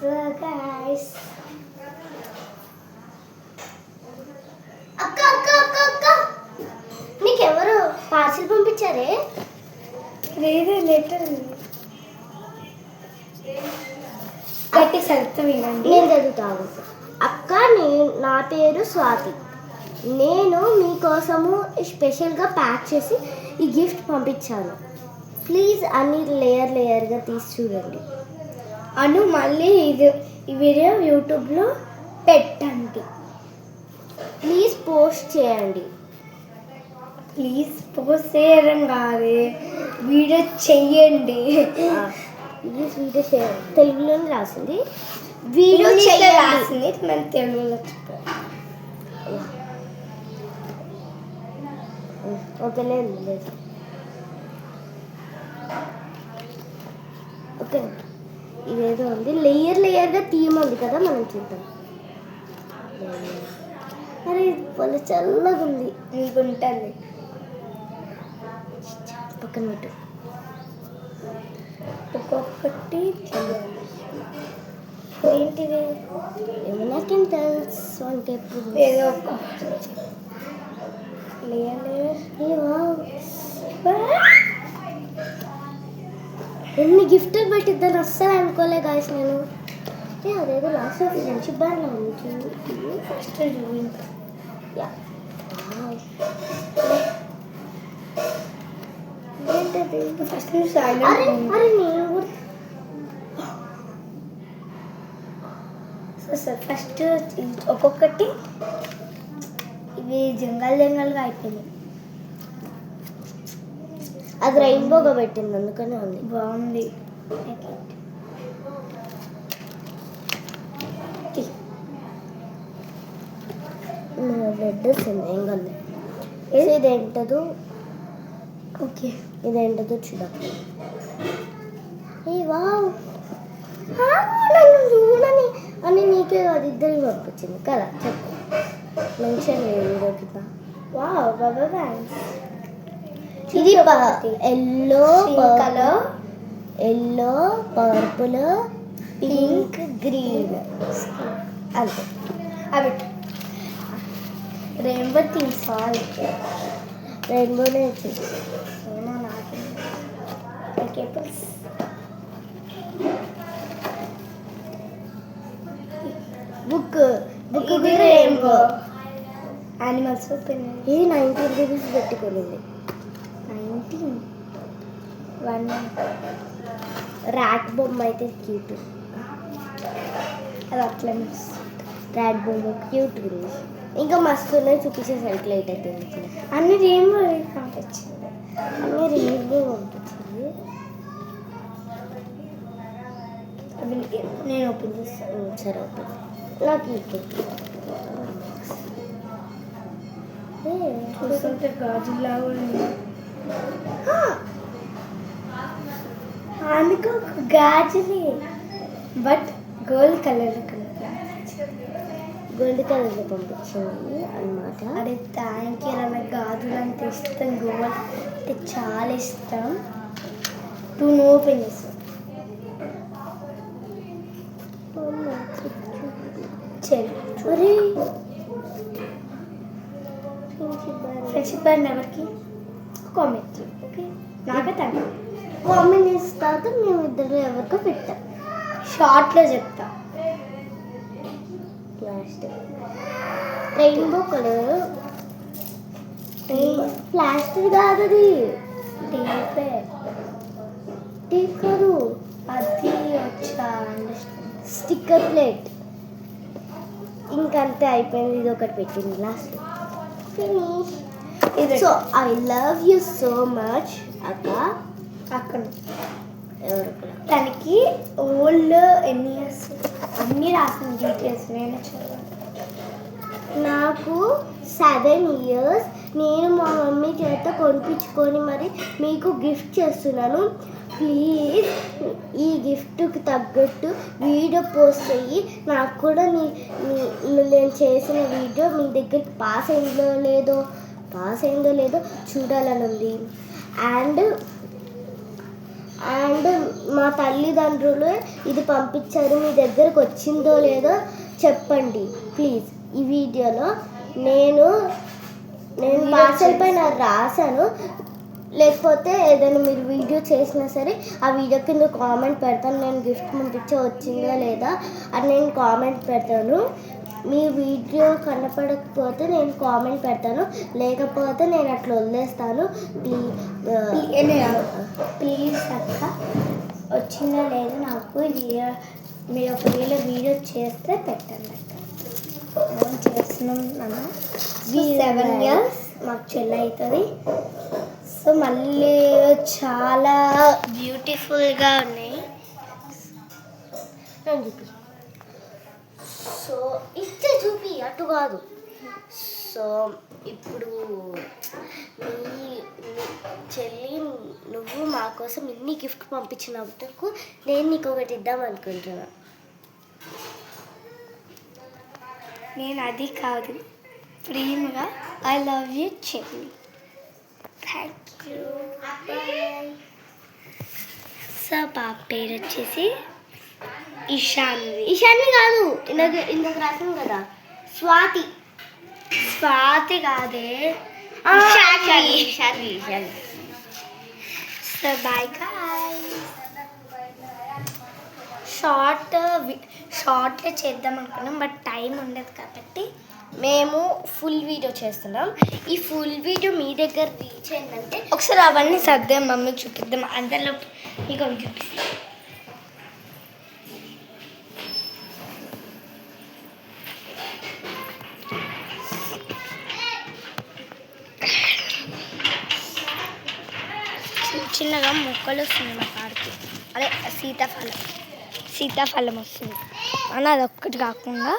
So guys అక్క అక్క అక్క అక్క నీకెవరు పార్సిల్ పంపించారే? లేదు లెటర్ గట్టి సరిగ్గా వినండి. నేను చదువుతాను. అక్క నా పేరు స్వాతి. నేను మీకోసము స్పెషల్గా ప్యాక్ చేసి ఈ గిఫ్ట్ పంపించాను. ప్లీజ్ అన్ని లేయర్గా తీసి చూడండి. అను మళ్ళీ ఈ వీడియో యూట్యూబ్లో పెట్టండి. ప్లీజ్ పోస్ట్ చేయండి. ప్లీజ్ పోస్ట్ చేయడం కాదు, వీడియో చెయ్యండి. ప్లీజ్ వీడియో చేయండి. తెలుగులోనే రాసింది. వీడియో ఇంగ్లీష్లో చేయండి. రాసింది, మన తెలుగులో చెప్పారు. ఓకే లేదు ఓకే ఇదేదో ఉంది. లేయర్గా తీయమంది కదా, మనం చూద్దాం. అరే వాళ్ళ చల్లగా ఉంది. మీకు ఉంటుంది పక్కన పెట్టు. ఒక్కొక్కటి ఏంటిది? ఏమన్నా కెమికల్స్ అంటే ఏదో ఒక ఎన్ని గిఫ్ట్లు పెట్టిద్దాను అస్సలు అనుకోలే గాయస్ నేను. అదేదో లాస్ట్ ఆఫ్ ఫ్రెండ్షిప్ బ్యాండ్ ఉంది. ఫస్ట్ చూపించు. ఏంటది? ఫస్ట్ అరే నేను కూడా సార్ ఫస్ట్ ఒక్కొక్కటి ఇవి జంగల్గా అయిపోయింది. అది రెయిన్బోగా పెట్టింది, అందుకనే ఉంది. బాగుంది. రెడ్ వస్తుంది, ఏం కాదు. ఇదేంటదో. ఓకే ఇదేంటదో చూడాలి. వావ్, నన్ను చూడని అని నీకే అది ఇద్దరికి పంపించింది కదా. చెప్పు మెన్షన్ వీడియో కింద. వావ్ బాబా థ్యాంక్స్. ఇది yellow colour, yellow purple pink green అంతే. అవి రెయిన్బో థింగ్స్ ఆల్ రెయిన్బోనే వచ్చింది. ఏమో నాకే బుక్ ఇది రెయిన్బో యానిమల్స్. ఇది 19 రూపీస్ పెట్టుకోలేదు. 19 ర్యాట్ బొమ్మ అయితే క్యూట్. అది అట్లా ర్యాట్ బొమ్మ క్యూట్ ఉంది. ఇంకా మస్తు ఉన్నాయి, చూపించే సైట్ లైట్ అయితే అన్ని రెయిన్బో పంపించింది. అన్నీ రెయిన్బో పంపించింది. నేను ఓపెన్ చేస్తాను. సరే ఓపెన్. నాకు ఇప్పుడు చూస్తుంటే గాజులాగా ఉంది. అందుకు గాజులే, బట్ గోల్డ్ కలర్ గోల్డ్ కలర్లో పంపించింది అన్నమాట. అదే థ్యాంక్ యూ. అలా గాజులు అంటే ఇష్టం, గోల్డ్ అంటే చాలా ఇష్టం. ఓపెన్ చేస్తాం. అరే ఫ్రెండ్షిప్ బ్యాండ్ ఎవరికి కామెంట్. ఓకే నాకే థ్యాంక్ యూ. కామెంట్ చేసిన తర్వాత మేము ఇద్దరు ఎవరికో పెట్టాం. షార్ట్లో చెప్తా. Last rainbow colour. ప్లాస్టిక్ కాదు అది, టేప్ కాదు, అది వచ్చా స్టిక్కర్ ప్లేట్. ఇంకంతే అయిపోయింది. ఇది ఒకటి పెట్టింది last. Finish. So I love you so much అక్క. అక్కడ ఎవరు తనకి ఓల్డ్ ఎన్ని ఇయర్స్ అన్నీ రాసిన డీటెయిల్స్ నేను చదవాలి. నాకు 7 years. నేను మా మమ్మీ చేత కొనిపించుకొని మరి మీకు గిఫ్ట్ చేస్తున్నాను. ప్లీజ్ ఈ గిఫ్ట్కి తగ్గట్టు వీడియో పోస్ట్ చెయ్యి. నాకు కూడా నేను చేసిన వీడియో మీ దగ్గరికి పాస్ అయిందో లేదో చూడాలని ఉంది. అండ్ అండ్ మా తల్లిదండ్రులు ఇది పంపించారు, మీ దగ్గరకు వచ్చిందో లేదో చెప్పండి ప్లీజ్. ఈ వీడియోలో నేను పార్సల్ పైన రాశాను, లేకపోతే ఏదైనా మీరు వీడియో చేసినా సరే ఆ వీడియో కింద కామెంట్ పెడతాను. నేను గిఫ్ట్ పంపించే వచ్చిందా లేదా అని నేను కామెంట్ పెడతాను. మీ వీడియో కనపడకపోతే నేను కామెంట్ పెడతాను, లేకపోతే నేను అట్లా వదిలేస్తాను. ప్లీజ్ అక్క వచ్చిందో లేదో నాకు మీరు ఒకవేళ వీడియో చేస్తే పెట్టండి అక్క. మనం చేస్తున్నాం అన్న 7 years మాకు చెల్లి అవుతుంది. సో మళ్ళీ చాలా బ్యూటిఫుల్గా ఉన్నాయి. సో ఇచ్చే చూపి అటు కాదు. సో ఇప్పుడు మీ చెల్లి నువ్వు మా కోసం ఇన్ని గిఫ్ట్ పంపించినందుకు నేను నీకు ఒకటి ఇద్దాం అనుకుంటున్నా. నేను అది కాదు, ప్రేమగా ఐ లవ్ యూ చెల్లి. Thank you. సో పాప పేరు వచ్చేసి ఇషాన్వి కాదు, ఇందాక రాసాం కదా, స్వాతి. స్వాతి కాదే, Ishanvi. So bye guys. Short చేద్దాం అనుకున్నాం, బట్ టైం ఉండదు కాబట్టి మేము ఫుల్ వీడియో చేస్తున్నాం. ఈ ఫుల్ వీడియో మీ దగ్గర రీచ్ అయిందంటే ఒకసారి అవన్నీ సర్దాం మమ్మీ చూపిద్దాం. అందులో మీకు చూపిస్తాం. చిన్నగా మొక్కలు వస్తుంది మా కాడికి, అదే సీతాఫలం వస్తుంది అని అది ఒక్కటి కాకుండా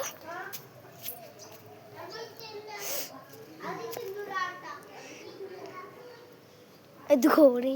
ఎదుగోడి